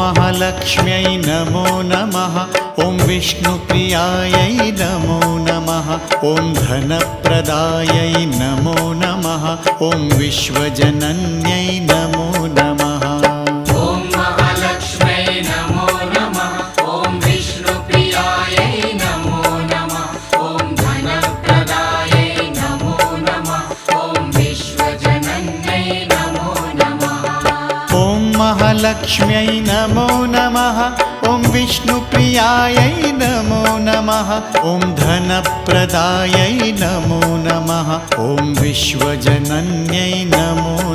महालक्ष्म्यै नमो नमः। ॐ विष्णुप्रियायै नमो नमः। ॐ धनप्रदायै नमो नमः। ॐ विश्वजनन्यै नमो नमः। ॐ महालक्ष्म्यै नमो नमः। ॐ विष्णुप्रियायै नमो नमः। ॐ धनप्रदायै नमो नमः। ॐ विश्वजनन्यै नमो नमः। ॐ महालक्ष्म्यै नमो नमः। ॐ विष्णुप्रियायै नमो नमः। ॐ धनप्रदायै नमो नमः। ॐ विश्वजनन्यै नमो